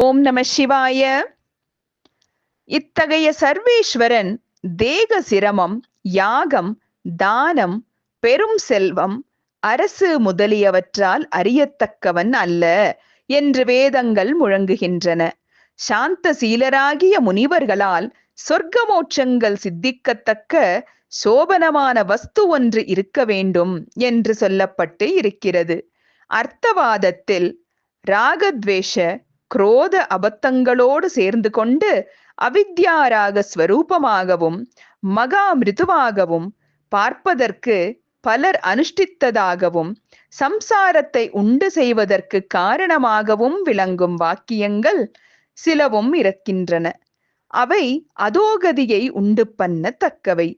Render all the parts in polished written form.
ஓம் நம சிவாய. இத்தகைய சர்வேஸ்வரன் தேக சிரமம், யாகம், தானம், பெரும் செல்வம், அரசு முதலியவற்றால் அறியத்தக்கவன் அல்ல என்று வேதங்கள் முழங்குகின்றன. சாந்த சீலராகிய முனிவர்களால் சொர்க்க மோட்சங்கள் சித்திக்கத்தக்க சோபனமான வஸ்து ஒன்று இருக்க வேண்டும் என்று சொல்லப்பட்டு இருக்கிறது. அர்த்தவாதத்தில் ராகத்வேஷ குரோத அபத்தங்களோடு சேர்ந்து கொண்டு அவித்யாராக ஸ்வரூபமாகவும் மகா மிருதுவாகவும் பார்ப்பதற்கு பலர் அனுஷ்டித்ததாகவும் சம்சாரத்தை உண்டு செய்வதற்கு காரணமாகவும் விளங்கும் வாக்கியங்கள் சிலவும் இருக்கின்றன. அவை அதோகதியை உண்டு பண்ணத்தக்கவை.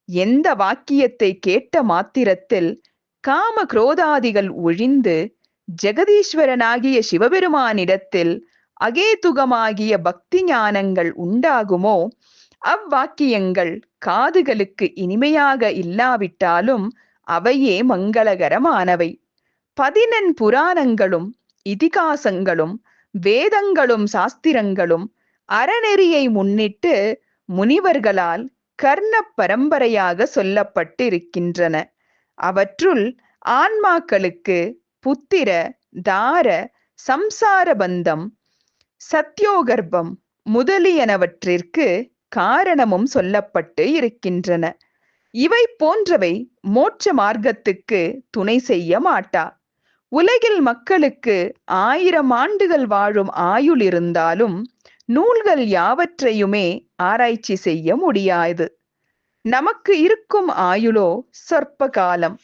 எந்த வாக்கியத்தை கேட்ட மாத்திரத்தில் காம குரோதாதிகள் ஒழிந்து ஜெகதீஸ்வரனாகிய சிவபெருமானிடத்தில் அகேதுகமாகிய பக்தி ஞானங்கள் உண்டாகுமோ அவ்வாக்கியங்கள் காதுகளுக்கு இனிமையாக இல்லாவிட்டாலும் அவையே மங்களகரமானவை. 14 புராணங்களும் இதிகாசங்களும் வேதங்களும் சாஸ்திரங்களும் அறநெறியை முன்னிட்டு முனிவர்களால் கர்ண பரம்பரையாக சொல்லப்பட்டிருக்கின்றன. அவற்றுள் ஆன்மாக்களுக்கு புத்திர தார சம்சார பந்தம், சத்யோகர்ப்பம் முதலியனவற்றிற்கு காரணமும் சொல்லப்பட்டு இருக்கின்றன. இவை போன்றவை மோட்ச மார்க்கத்துக்கு துணை செய்ய மாட்டா. உலகில் மக்களுக்கு 1000 ஆண்டுகள் வாழும் ஆயுள் இருந்தாலும் நூல்கள் யாவற்றையுமே ஆராய்ச்சி செய்ய முடியாது. நமக்கு இருக்கும் ஆயுளோ சொற்ப காலம்.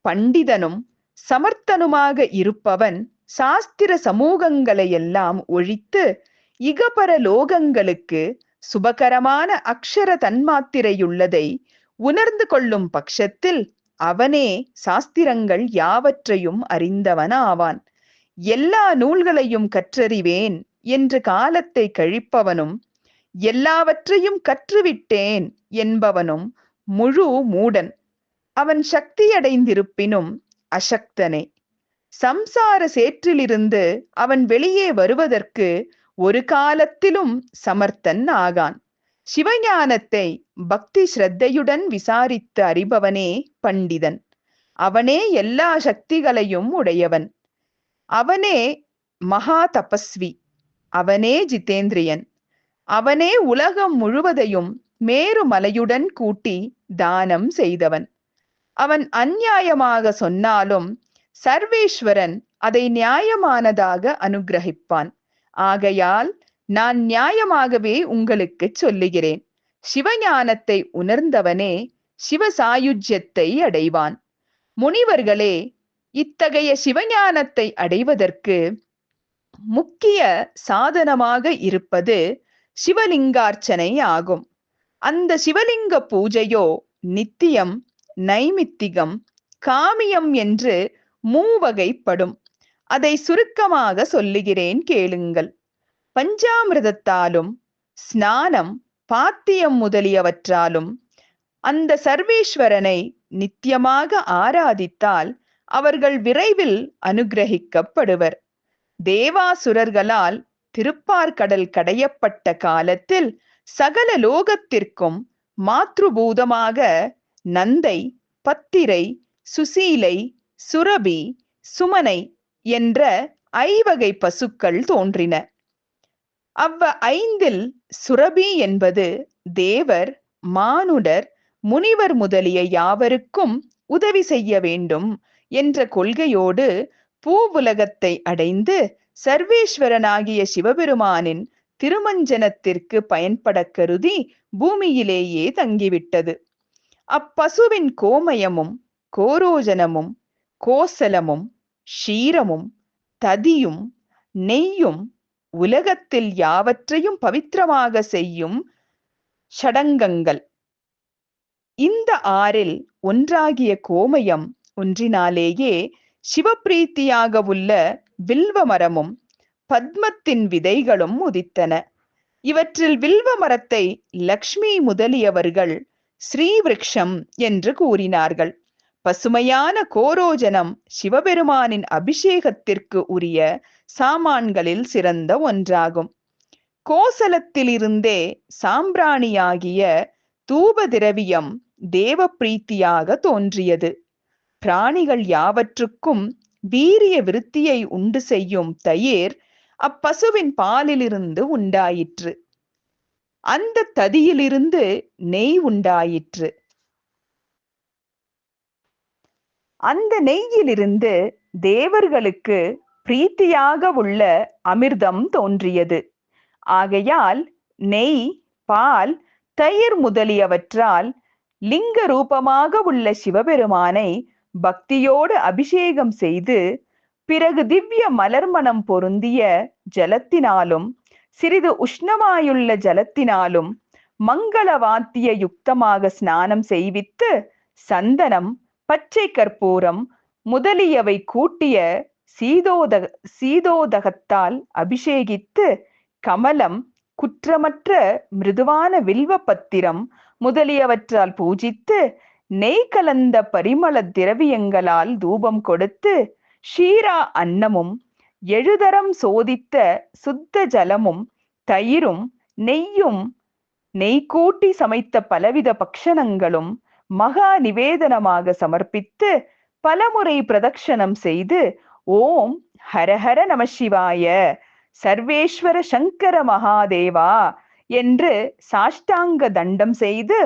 பண்டிதனும் சமர்த்தனுமாக இருப்பவன் சாஸ்திர சமூகங்களை எல்லாம் ஒழித்து இகபர லோகங்களுக்கு சுபகரமான அக்ஷர தன்மாத்திரையுள்ளதை உணர்ந்து கொள்ளும் பட்சத்தில் அவனே சாஸ்திரங்கள் யாவற்றையும் அறிந்தவனாவான். எல்லா நூல்களையும் கற்றறிவேன் என்று காலத்தை கழிப்பவனும் எல்லாவற்றையும் கற்றுவிட்டேன் என்பவனும் முழு மூடன். அவன் சக்தியடைந்திருப்பினும் அசக்தனே. சம்சார சேற்றிலிருந்து அவன் வெளியே வருவதற்கு ஒரு காலத்திலும் சமர்த்தன் ஆகான். சிவஞானத்தை பக்தி ஸ்ரத்தையுடன் விசாரித்து அறிபவனே பண்டிதன். அவனே எல்லா சக்திகளையும் உடையவன். அவனே மகா தபஸ்வி. அவனே ஜிதேந்திரியன். அவனே உலகம் முழுவதையும் மேரு மலையுடன் கூட்டி தானம் செய்தவன். அவன் அந்நியாயமாக சொன்னாலும் சர்வேஸ்வரன் அதை நியாயமானதாக அனுகிரகிப்பான். ஆகையால் நான் நியாயமாகவே உங்களுக்கு சொல்லுகிறேன். சிவஞானத்தை உணர்ந்தவனே சிவசாயுஜ்யத்தை அடைவான். முனிவர்களே, இத்தகைய சிவஞானத்தை அடைவதற்கு முக்கிய சாதனமாக இருப்பது சிவலிங்கார்ச்சனை ஆகும். அந்த சிவலிங்க பூஜையோ நித்தியம், நைமித்திகம், காமியம் என்று 3 வகைப்படும். அதை சுருக்கமாக சொல்லுகிறேன் கேளுங்கள். பஞ்சாமிர்தத்தாலும் ஸ்நானம், பாத்தியம் முதலியவற்றாலும் அந்த சர்வேஸ்வரனை நித்தியமாக ஆராதித்தால் அவர்கள் விரைவில் அனுகிரகிக்கப்படுவர். தேவாசுரர்களால் திருப்பார்கடல் கடையப்பட்ட காலத்தில் சகல லோகத்திற்கும் மாத்ருபூதமாக நந்தை, பத்திரை, சுசீலை, சுரபி, சுமனை என்ற 5 வகை பசுக்கள் தோன்றின. அவ்வ 5ல் சுரபி என்பது தேவர், மானுடர், முனிவர் முதலிய யாவருக்கும் உதவி செய்ய வேண்டும் என்ற கொள்கையோடு பூவுலகத்தை அடைந்து சர்வேஸ்வரனாகிய சிவபெருமானின் திருமஞ்சனத்திற்கு பயன்பட கருதி பூமியிலேயே தங்கிவிட்டது. அப்பசுவின் கோமயமும் கோரோஜனமும் கோசலமும் ஷீரமும் ததியும் நெய்யும் உலகத்தில் யாவற்றையும் பவித்திரமாக செய்யும் ஷடங்கங்கள். இந்த 6ல் ஒன்றாகிய கோமயம் ஒன்றினாலேயே சிவப்பிரீத்தியாக உள்ள வில்வ மரமும் பத்மத்தின் விதைகளும் உதித்தன. இவற்றில் வில்வ மரத்தை லக்ஷ்மி முதலியவர்கள் ஸ்ரீவிருக்ஷம் என்று கூறினார்கள். பசுமையான கோரோஜனம் சிவபெருமானின் அபிஷேகத்திற்கு உரிய சாமான்களில் சிறந்த ஒன்றாகும். கோசலத்திலிருந்தே சாம்பிராணியாகிய தூப திரவியம் தேவ பிரீத்தியாக தோன்றியது. பிராணிகள் யாவற்றுக்கும் வீரிய விருத்தியை உண்டு செய்யும் தயிர் அப்பசுவின் பாலிலிருந்து உண்டாயிற்று. அந்த ததியிலிருந்து நெய் உண்டாயிற்று. அந்த நெய்யிலிருந்து தேவர்களுக்கு பிரீத்தியாக உள்ள அமிர்தம் தோன்றியது. ஆகையால் நெய், பால், தயிர் முதலியவற்றால் லிங்க ரூபமாக உள்ள சிவபெருமானை பக்தியோடு அபிஷேகம் செய்து, பிறகு திவ்ய மலர்மணம் பொருந்திய ஜலத்தினாலும் சிறிது உஷ்ணமாயுள்ள ஜலத்தினாலும் மங்கள வாத்திய யுக்தமாக ஸ்நானம் செய்வித்து, சந்தனம், பச்சை கற்பூரம் முதலியவை கூட்டிய சீதோதகத்தால் அபிஷேகித்து, கமலம், குற்றமற்ற மிருதுவான வில்வ பத்திரம் முதலியவற்றால் பூஜித்து, நெய் கலந்த பரிமள திரவியங்களால் தூபம் கொடுத்து, ஷீரா அன்னமும், எழுதரம் சோதித்த சுத்த ஜலமும், தயிரும், நெய்யும், நெய் கூட்டி சமைத்த பலவித பக்ஷணங்களும் மகா நிவேதனமாக சமர்ப்பித்து, பலமுறை பிரதக்ஷணம் செய்து, ஓம் ஹரஹர நம சிவாய, சர்வேஸ்வர சங்கர மகாதேவா என்று சாஷ்டாங்க தண்டம் செய்து,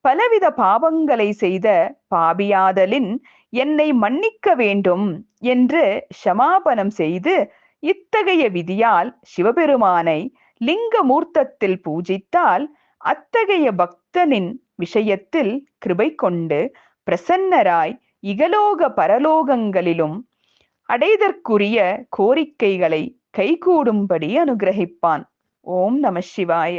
பலவித பாவங்களை செய்த பாபியாதலின் என்னை மன்னிக்க வேண்டும் என்று க்ஷமாபணம் செய்து, இத்தகைய விதியால் சிவபெருமானை லிங்க மூர்த்தத்தில் பூஜித்தால் அத்தகைய பக்தனின் விஷயத்தில் கிருபை கொண்டு பிரசன்னராய் இகலோக பரலோகங்களிலும் அடைதற்குரிய கோரிக்கைகளை கைகூடும்படி அனுகிரகிப்பான். ஓம் நம சிவாய.